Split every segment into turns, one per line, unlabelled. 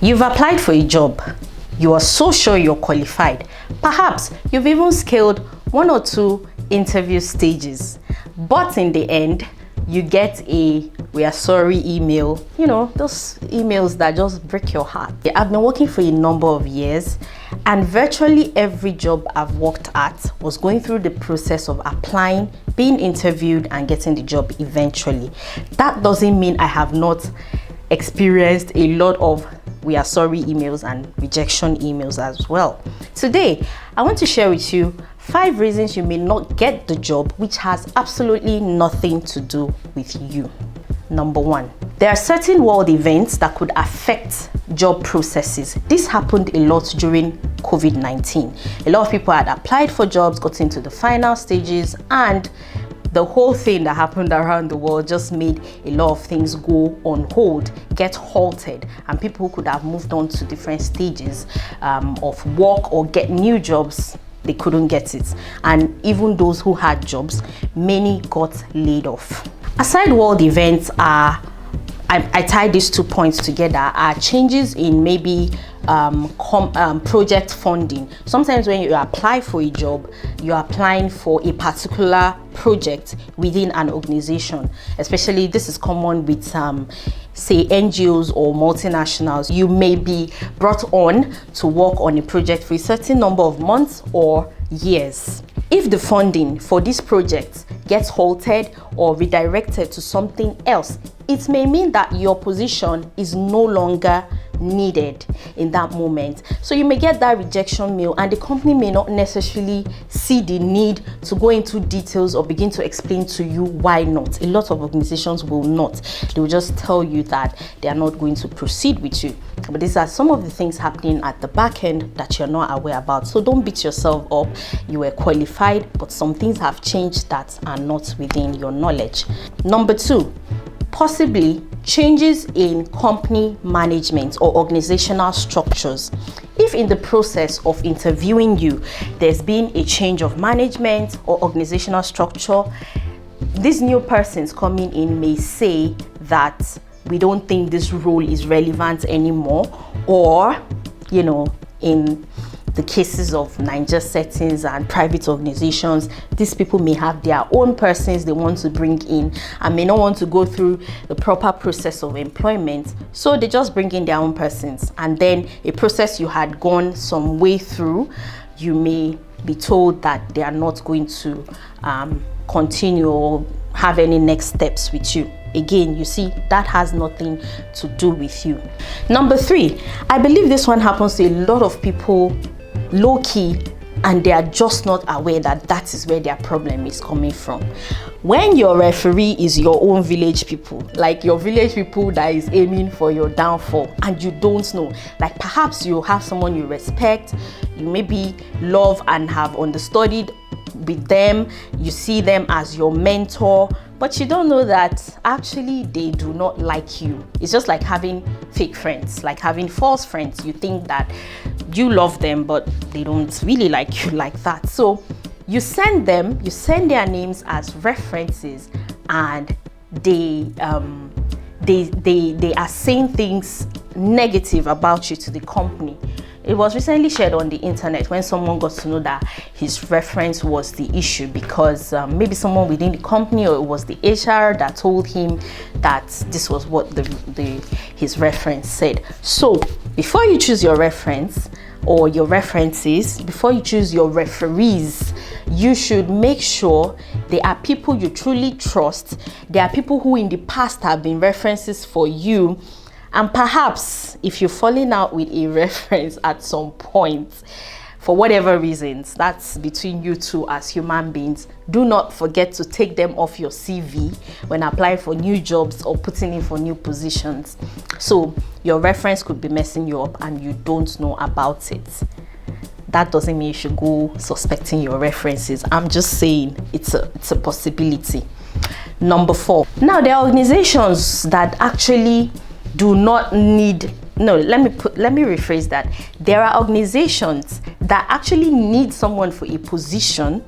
You've applied for a job. You are so sure you're qualified. Perhaps you've even scaled one or two interview stages. But in the end, you get a "we are sorry" email. You know, those emails that just break your heart. I've been working for a number of years, and virtually every job I've worked at was going through the process of applying, being interviewed, and getting the job eventually. That doesn't mean I have not experienced a lot of "we are sorry" emails and rejection emails as well. Today, I want to share with you 5 reasons you may not get the job, which has absolutely nothing to do with you. Number 1, there are certain world events that could affect job processes. This happened a lot during COVID-19. A lot of people had applied for jobs, got into the final stages, and the whole thing that happened around the world just made a lot of things go on hold, get halted, and people who could have moved on to different stages of work or get new jobs, they couldn't get it. And even those who had jobs, many got laid off. Aside world events, I tie these 2 points together, are changes in maybe project funding. Sometimes when you apply for a job, you're applying for a particular project within an organization. Especially this is common with say NGOs or multinationals. You may be brought on to work on a project for a certain number of months or years. If the funding for this project gets halted or redirected to something else, it may mean that your position is no longer needed in that moment. So you may get that rejection mail, and the company may not necessarily see the need to go into details or begin to explain to you why not. A lot of organizations will not. They will just tell you that they are not going to proceed with you. But these are some of the things happening at the back end that you're not aware about. So don't beat yourself up. You were qualified, but some things have changed that are not within your knowledge. Number 2, possibly changes in company management or organizational structures. If in the process of interviewing you, there's been a change of management or organizational structure, these new persons coming in may say that we don't think this role is relevant anymore, or, you know, in the cases of Niger settings and private organizations, these people may have their own persons they want to bring in and may not want to go through the proper process of employment, so they just bring in their own persons, and then a process you had gone some way through, you may be told that they are not going to continue or have any next steps with you. Again, you see, that has nothing to do with you. Number 3, I believe this one happens to a lot of people low-key, and they are just not aware that that is where their problem is coming from. When your referee is your own village people, like your village people that is aiming for your downfall, and you don't know, like perhaps you have someone you respect, you maybe love and have understudied with them, you see them as your mentor, but you don't know that actually they do not like you. It's just like having fake friends, like having false friends. You think that you love them, but they don't really like you like that. So you send their names as references, and they are saying things negative about you to the company. It was recently shared on the internet when someone got to know that his reference was the issue, because maybe someone within the company, or it was the HR that told him that this was what his reference said. So before you choose your reference or your references, before you choose your referees, you should make sure they are people you truly trust. They are people who in the past have been references for you. And perhaps if you're falling out with a reference at some point, for whatever reasons, that's between you two as human beings, do not forget to take them off your CV when applying for new jobs or putting in for new positions. So your reference could be messing you up and you don't know about it. That doesn't mean you should go suspecting your references. I'm just saying it's a possibility. Number 4. Now, there are organizations that actually do not need, no, let me rephrase that. There are organizations that actually need someone for a position,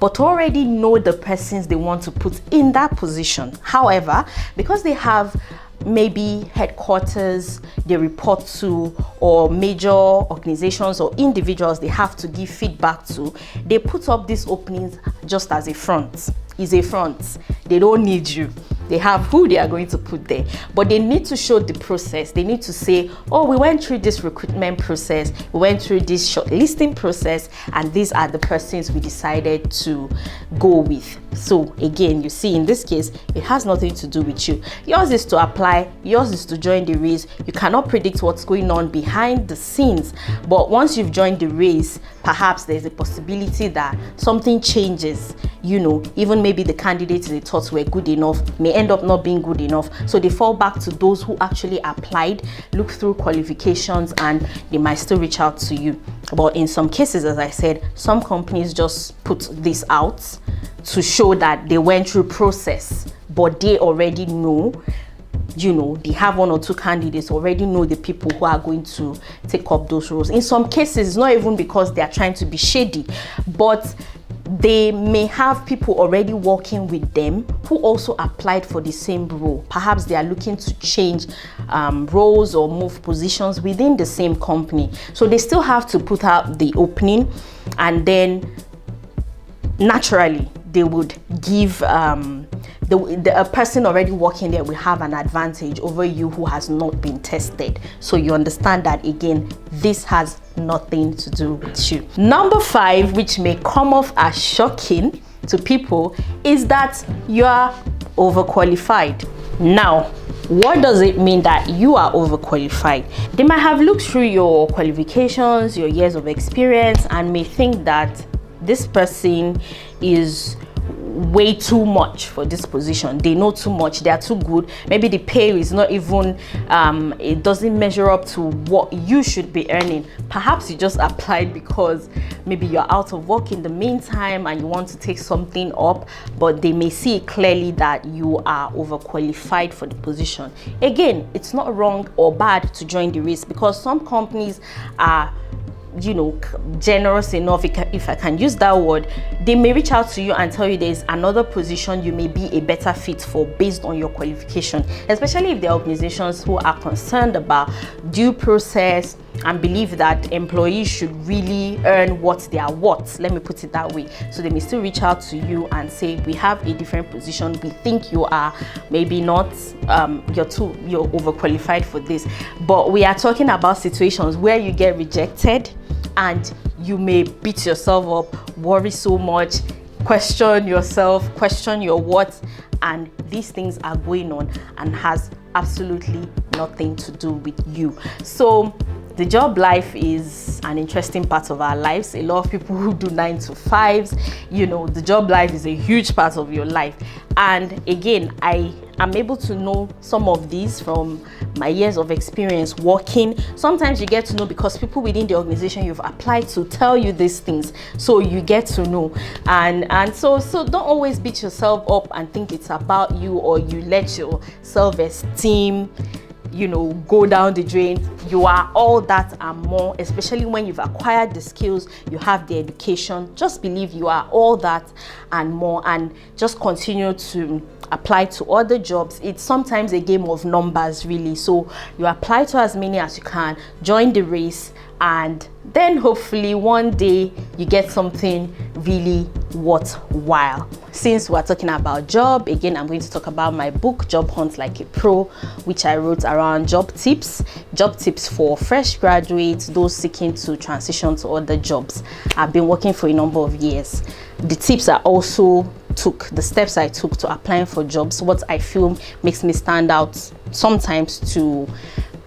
but already know the persons they want to put in that position. However, because they have maybe headquarters they report to, or major organizations or individuals they have to give feedback to, they put up these openings just as a front. Is a front. They don't need you. They have who they are going to put there, but they need to show the process. They need to say, oh, we went through this recruitment process, we went through this shortlisting process, and these are the persons we decided to go with. So again, you see, in this case, it has nothing to do with you. Yours is to apply, yours is to join the race. You cannot predict what's going on behind the scenes, but once you've joined the race, perhaps there's a possibility that something changes. You know, even maybe the candidates they thought were good enough may end up not being good enough. So they fall back to those who actually applied, look through qualifications, and they might still reach out to you. But in some cases, as I said, some companies just put this out to show that they went through process, but they already know, you know, they have one or two candidates, already know the people who are going to take up those roles. In some cases, it's not even because they are trying to be shady, but they may have people already working with them who also applied for the same role. Perhaps they are looking to change roles or move positions within the same company. So they still have to put out the opening, and then naturally they would give a person already working there will have an advantage over you who has not been tested. So you understand that, again, this has nothing to do with you. Number 5, which may come off as shocking to people, is that you are overqualified. Now, what does it mean that you are overqualified? They might have looked through your qualifications, your years of experience, and may think that this person is way too much for this position. They know too much, they are too good. Maybe the pay is not even it doesn't measure up to what you should be earning. Perhaps you just applied because maybe you're out of work in the meantime and you want to take something up, but they may see clearly that you are overqualified for the position. Again, it's not wrong or bad to join the race, because some companies are, you know, generous enough, if I can use that word. They may reach out to you and tell you there's another position you may be a better fit for based on your qualification, especially if there are organizations who are concerned about due process and believe that employees should really earn what they are worth. Let me put it that way. So they may still reach out to you and say, we have a different position, we think you are maybe not, you're overqualified for this. But we are talking about situations where you get rejected and you may beat yourself up, worry so much, question yourself, question your worth, and these things are going on and has absolutely nothing to do with you. So the job life is an interesting part of our lives. A lot of people who do 9 to 5s, you know, the job life is a huge part of your life. And again, I am able to know some of these from my years of experience working. Sometimes you get to know because people within the organization you've applied to tell you these things, so you get to know. And so don't always beat yourself up and think it's about you, or you let your self-esteem, you know, go down the drain. You are all that and more, especially when you've acquired the skills, you have the education. Just believe you are all that and more, and just continue to apply to other jobs. It's sometimes a game of numbers, really. So you apply to as many as you can, join the race, and then hopefully one day you get something really worthwhile. Since we're talking about job, again, I'm going to talk about my book, Job Hunt Like a Pro, which I wrote around job tips for fresh graduates, those seeking to transition to other jobs. I've been working for a number of years. The tips I also took, the steps I took to applying for jobs, what I feel makes me stand out sometimes to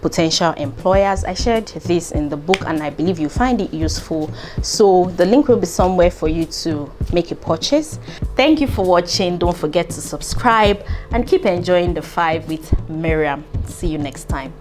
potential employers. I shared this in the book and I believe you find it useful. So the link will be somewhere for you to make a purchase. Thank you for watching. Don't forget to subscribe and keep enjoying the 5 with Miriam. See you next time.